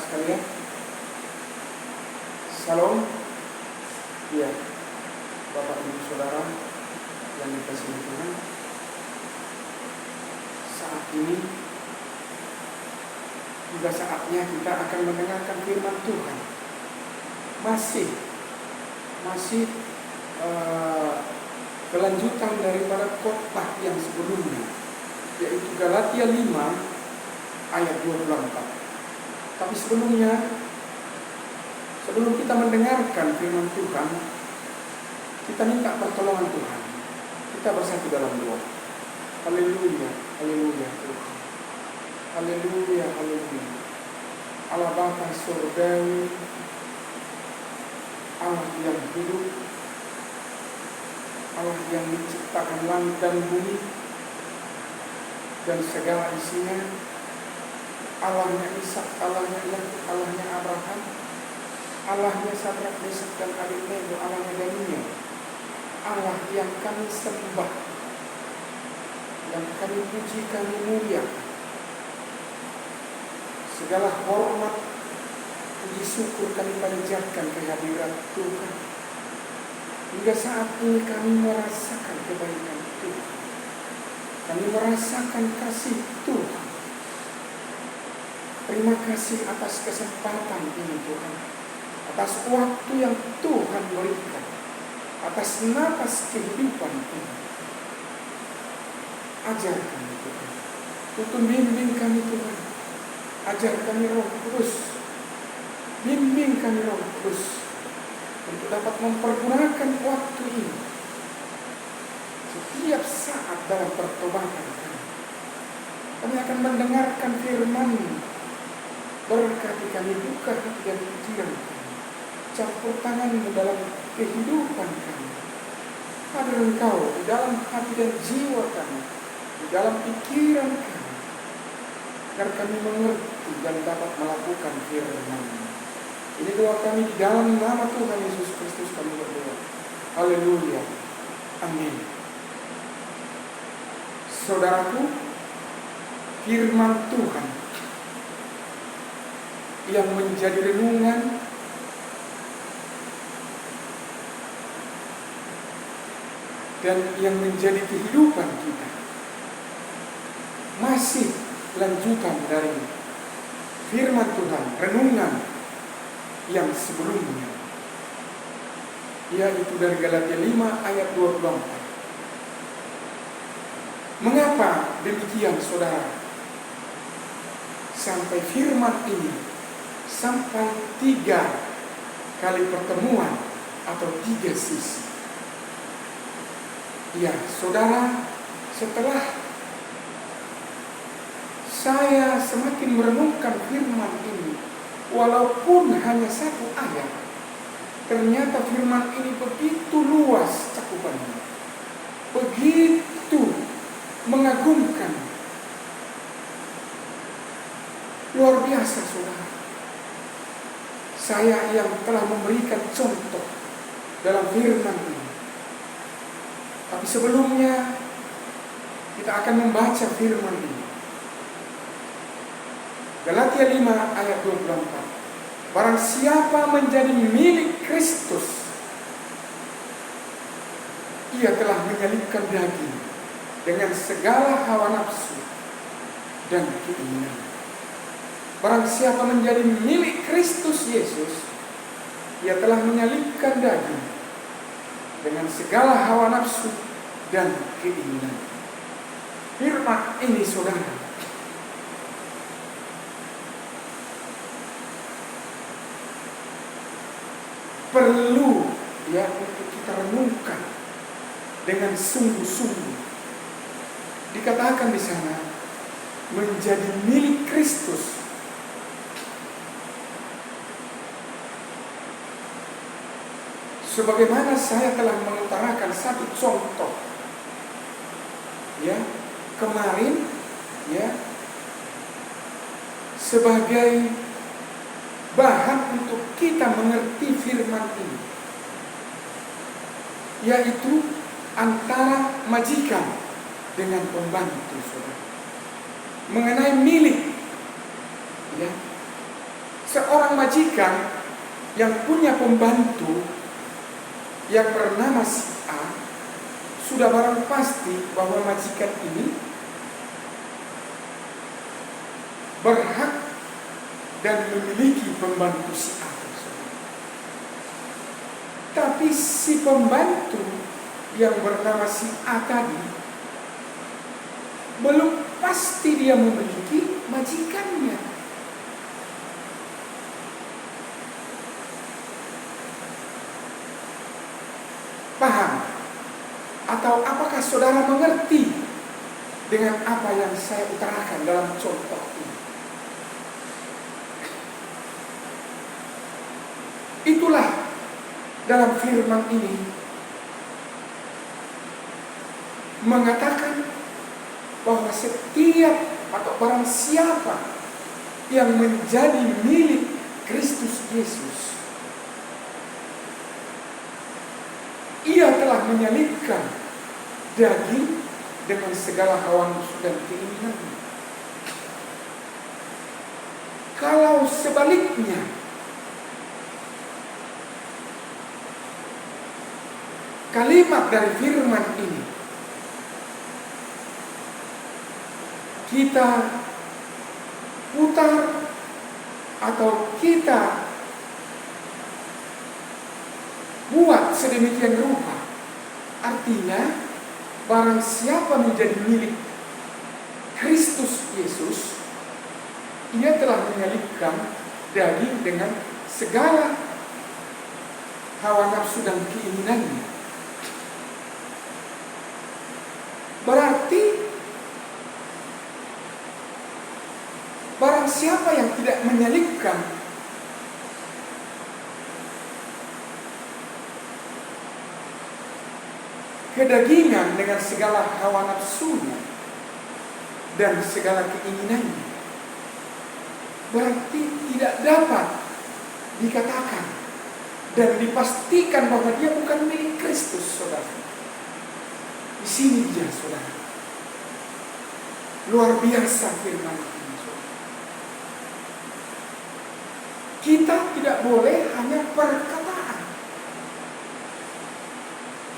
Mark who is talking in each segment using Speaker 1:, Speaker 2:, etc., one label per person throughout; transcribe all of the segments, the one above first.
Speaker 1: sekalian, Salam. Ya, Bapak Ibu Saudara yang dikasihi Tuhan, saat ini juga saatnya kita akan mendengarkan firman Tuhan. Masih kelanjutan daripada khotbah yang sebelumnya, yaitu Galatia 5 ayat 24. Tapi sebelum kita mendengarkan firman Tuhan, kita minta pertolongan Tuhan. Kita bersatu dalam doa. Haleluya, haleluya Tuhan. Haleluya, haleluya. Allah Bapa surgawi, Allah yang hidup, Allah yang menciptakan langit dan bumi dan segala isinya, Allahnya Ishak, Allahnya Yakub, Allahnya Abraham, Allahnya Sadrak, Mesak dan Abednego, Allahnya Daniel, Allah yang kami sembah dan kami puji, kami muliakan. Segala hormat, puji syukur kami panjatkan kehadirat Tuhan. Hingga saat ini kami merasakan kebaikan Tuhan, kami merasakan kasih Tuhan. Terima kasih atas kesempatan ini Tuhan, atas waktu yang Tuhan berikan, atas napas kehidupan Tuhan. Ajar kami Tuhan, tuntun bimbing kami Tuhan. Ajar kami Roh Kudus, bimbing kami Roh Kudus, untuk dapat mempergunakan waktu ini setiap saat dalam pertobatan kami. Kami akan mendengarkan firman-Mu. Berkati kami, buka hati dan pikiran kami, campur tangan-Mu dalam kehidupan kami. Hadir Engkau di dalam hati dan jiwa kami, di dalam pikiran kami, agar kami mengerti dan dapat melakukan firman-Mu. Ini doa kami di dalam nama Tuhan Yesus Kristus kami berdoa. Haleluya. Amin. Saudaraku, firman Tuhan yang menjadi renungan dan yang menjadi kehidupan kita masih lanjutan dari firman Tuhan, renungan yang sebelumnya, yaitu dari Galatia 5 ayat 24. Mengapa demikian saudara? Sampai firman ini sampai 3 kali pertemuan atau 3 sisi. Ya saudara, setelah saya semakin merenungkan firman ini, walaupun hanya 1 ayat, ternyata firman ini begitu luas cakupannya, begitu mengagumkan, luar biasa saudara. Saya yang telah memberikan contoh dalam firman ini, tapi sebelumnya kita akan membaca firman ini. Galatia 5 ayat 24. Barang siapa menjadi milik Kristus, ia telah menyalibkan daging dengan segala hawa nafsu dan keinginan. Barang siapa menjadi milik Kristus Yesus, ia telah menyalibkan daging dengan segala hawa nafsu dan keinginan. Firman ini saudara perlu untuk kita renungkan dengan sungguh-sungguh. Dikatakan di sana menjadi milik Kristus. Sebagaimana saya telah mengutarakan 1 contoh kemarin sebagai bahan untuk kita mengerti firman ini, yaitu antara majikan dengan pembantu saudara, mengenai milik Seorang majikan yang punya pembantu yang bernama si A, sudah barang pasti bahwa majikan ini berhak dan memiliki pembantu si A tersebut. Tapi si pembantu yang bernama si A tadi belum pasti dia memiliki majikannya. Paham? Atau apakah saudara mengerti dengan apa yang saya utarakan dalam contoh ini? Itulah dalam firman ini mengatakan bahwa setiap atau barang siapa yang menjadi milik Kristus Yesus, ia telah menyalibkan daging dengan segala hawa nafsu dan keinginannya. Kalau sebaliknya, kalimat dari firman ini kita putar atau kita buat sedemikian rupa, artinya barang siapa menjadi milik Kristus Yesus, ia telah menyalibkan daging dengan segala hawa nafsu dan keinginannya. Berarti barang siapa yang tidak menyalibkan kedagingan dengan segala hawa nafsunya dan segala keinginannya, berarti tidak dapat dikatakan dan dipastikan bahwa dia bukan milik Kristus, saudara. Di sini dia, saudara. Luar biasa firman ini, saudara. Kita tidak boleh hanya perkataan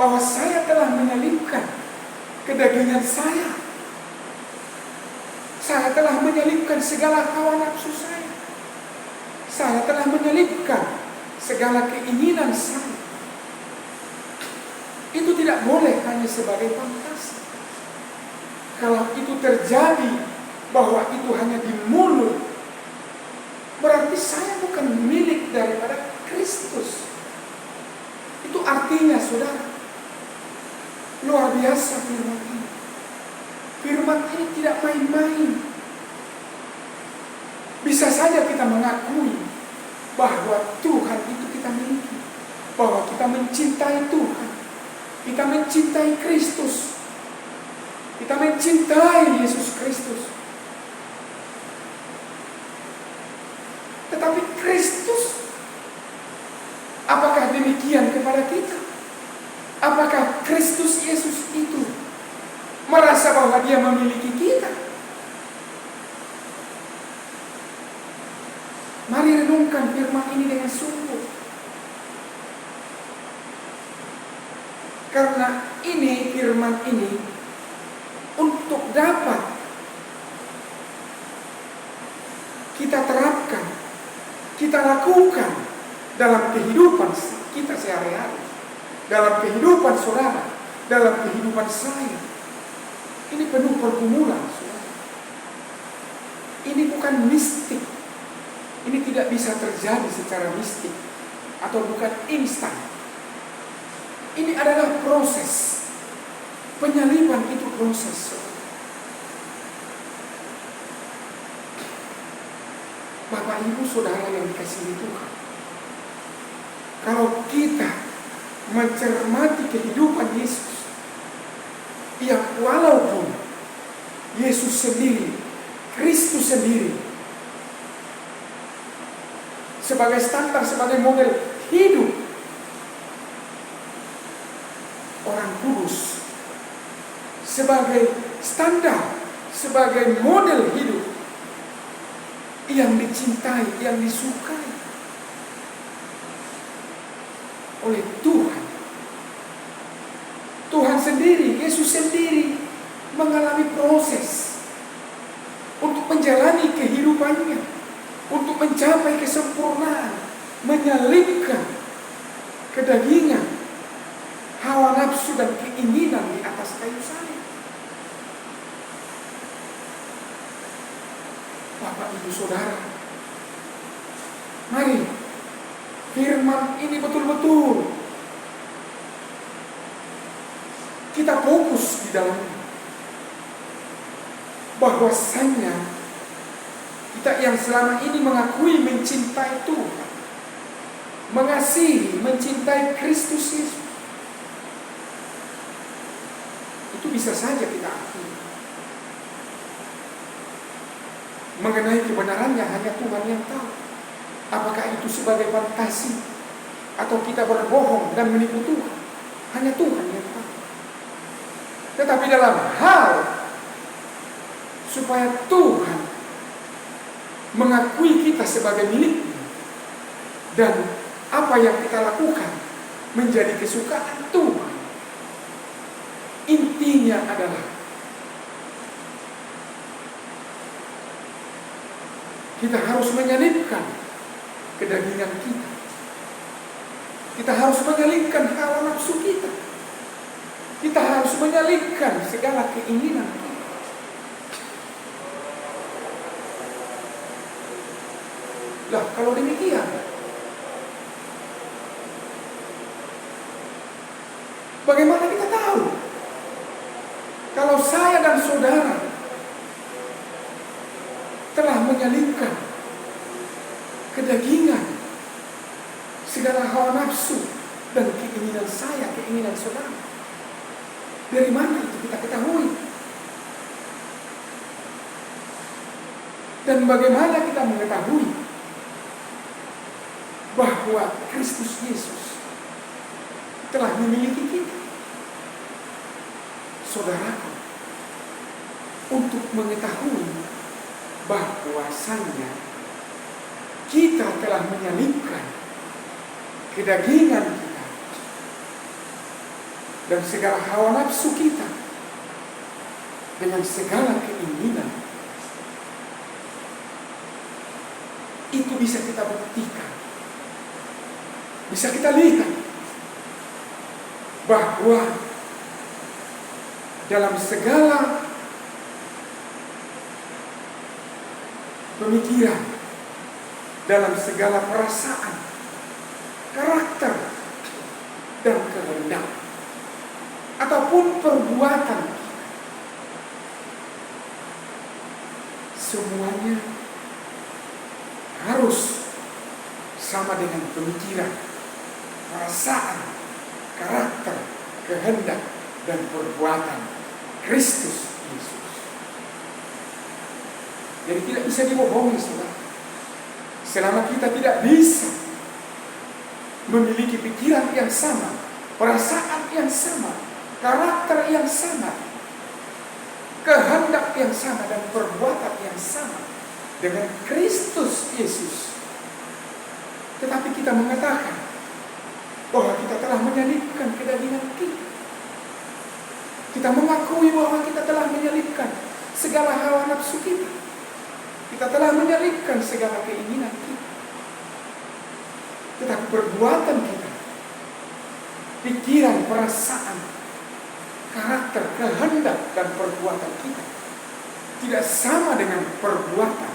Speaker 1: bahwa saya telah menyalibkan kedagingan saya. Saya telah menyalibkan segala hawa nafsu saya. Saya telah menyalibkan segala keinginan saya. Itu tidak boleh hanya sebagai fantasi. Kalau itu terjadi, bahwa itu hanya di mulut, berarti saya bukan milik daripada Kristus. Itu artinya, saudara, luar biasa firman ini. Firman ini tidak main-main. Bisa saja kita mengakui bahwa Tuhan itu kita miliki, bahwa kita mencintai Tuhan, kita mencintai Kristus, kita mencintai Yesus Kristus. Tetapi Kristus, apakah demikian kepada kita? Apakah Kristus Yesus itu merasa bahwa dia memiliki kita? Mari renungkan firman ini dengan sungguh. Karena ini firman ini untuk dapat kita terapkan, kita lakukan dalam kehidupan kita sehari-hari, dalam kehidupan saudara, dalam kehidupan saya. Ini penuh pergumulan, saudara. Ini bukan mistik. Ini tidak bisa terjadi secara mistik atau bukan instan. Ini adalah proses. Penyaliban itu proses, saudara. Bapak Ibu Saudara yang dikasihi Tuhan, kalau kita mencermati kehidupan Yesus, yang walaupun Yesus sendiri, Kristus sendiri, sebagai standar, sebagai model hidup orang kudus, sebagai standar, sebagai model hidup, yang dicintai, yang disukai oleh Tuhan. Tuhan sendiri, Yesus sendiri mengalami proses untuk menjalani kehidupannya, untuk mencapai kesempurnaan, menyelipkan kedagingan, hawa nafsu dan keinginan di atas kayu salib. Bapak, Ibu, Saudara, mari firman ini betul-betul kita fokus di dalamnya. Bahwasanya kita yang selama ini mengakui mencintai Tuhan, mengasihi, mencintai Kristus Yesus, itu bisa saja kita akui. Mengenai kebenarannya hanya Tuhan yang tahu. Apakah itu sebagai fantasi atau kita berbohong dan menipu Tuhan, hanya Tuhan yang tahu. Tetapi dalam hal supaya Tuhan mengakui kita sebagai miliknya dan apa yang kita lakukan menjadi kesukaan Tuhan, intinya adalah kita harus menyelipkan kedagingan kita. Kita harus menyelipkan hawa nafsu kita. Kita harus menyelipkan segala keinginan kita. Lah, kalau demikian, bagaimana kita tahu kalau saya dan saudara telah menyelipkan kedagingan, segala hawa nafsu dan keinginan saya, keinginan saudara? Dari mana itu kita ketahui? Dan bagaimana kita mengetahui bahwa Kristus Yesus telah memiliki kita? Saudaraku, untuk mengetahui bahwasanya kita telah menyalipkan kedagingan kita dan segala hawa nafsu kita dengan segala keinginan, itu bisa kita buktikan, bisa kita lihat bahwa dalam segala pemikiran, dalam segala perasaan, karakter, dan kehendak, ataupun perbuatan, semuanya harus sama dengan pemikiran, perasaan, karakter, kehendak, dan perbuatan Kristus Yesus. Jadi tidak bisa dibohongi, saudara. Selama kita tidak bisa memiliki pikiran yang sama, perasaan yang sama, karakter yang sama, kehendak yang sama, dan perbuatan yang sama dengan Kristus Yesus, tetapi kita mengatakan bahwa kita telah menyalipkan kedagingan kita, kita mengakui bahwa kita telah menyalipkan segala hawa nafsu kita, kita telah menyalipkan segala keinginan kita, tetapi perbuatan kita, pikiran, perasaan, karakter, kehendak, dan perbuatan kita tidak sama dengan perbuatan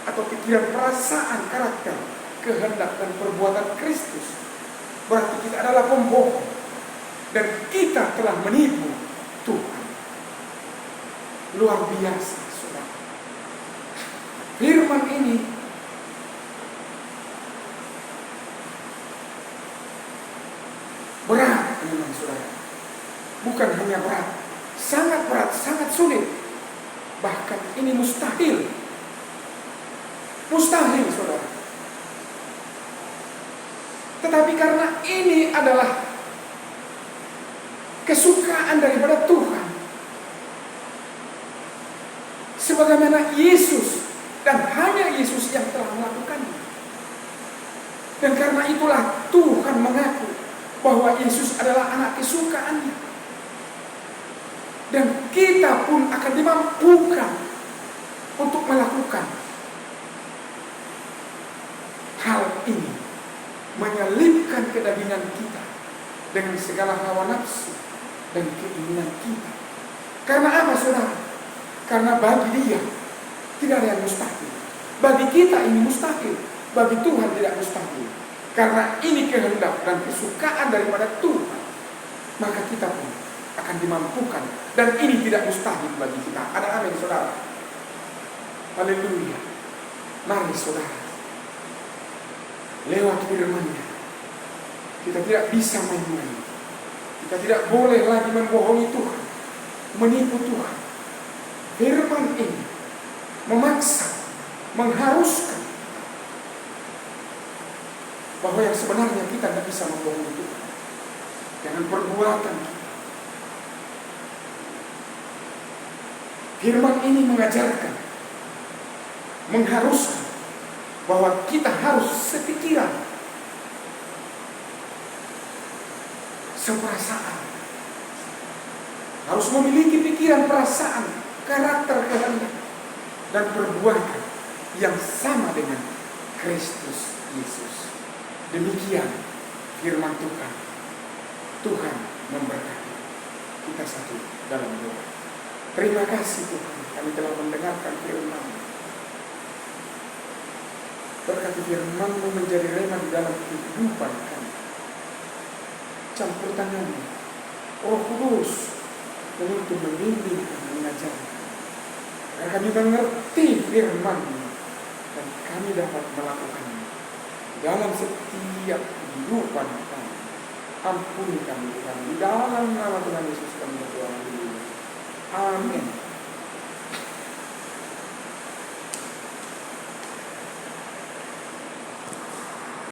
Speaker 1: atau pikiran, perasaan, karakter, kehendak, dan perbuatan Kristus. Berarti kita adalah pembohong dan kita telah menipu Tuhan. Luar biasa, saudara. Firman ini berat, memang, saudara. Bukan hanya berat, sangat berat, sangat sulit. Bahkan ini mustahil. Mustahil, saudara. Tetapi karena ini adalah kesukaan daripada Tuhan, sebagaimana Yesus Dan hanya Yesus yang telah melakukannya. Dan karena itulah Tuhan mengaku bahwa Yesus adalah anak kesukaannya. Dan kita pun akan dimampukan untuk melakukan hal ini. Menyelipkan kedagingan kita dengan segala hawa nafsu dan keinginan kita. Karena apa, saudara? Karena bagi Dia tidak ada yang mustahil. Bagi kita ini mustahil, bagi Tuhan tidak mustahil. Karena ini kehendak dan kesukaan daripada Tuhan, maka kita pun akan dimampukan. Dan ini tidak mustahil bagi kita. Ada amin, saudara? Haleluya. Mari, saudara, lewat firman-Nya kita tidak bisa main-main. Kita tidak boleh lagi membohongi Tuhan, menipu Tuhan. Firman ini memaksa, mengharuskan bahwa yang sebenarnya kita tidak bisa membohongi Tuhan dengan perbuatan kita. Firman ini mengajarkan, mengharuskan bahwa kita harus sepikiran, seperasaan, harus memiliki pikiran, perasaan, karakter, kehendak, dan perbuatan yang sama dengan Kristus Yesus. Demikian firman Tuhan. Tuhan memberkati kita satu dalam doa. Terima kasih Tuhan, kami telah mendengarkan firman-Mu. Berkati firman-Mu menjadi rema di dalam kehidupan kami. Campur tangan-Mu, Roh Kudus, menuntun, membimbing kami, mengajar. Agar kami mengerti firman-Mu dan kami dapat melakukannya dalam setiap kehidupan kami. Ampuni kami Tuhan, di dalam nama Tuhan Yesus kami berdoa. Amin.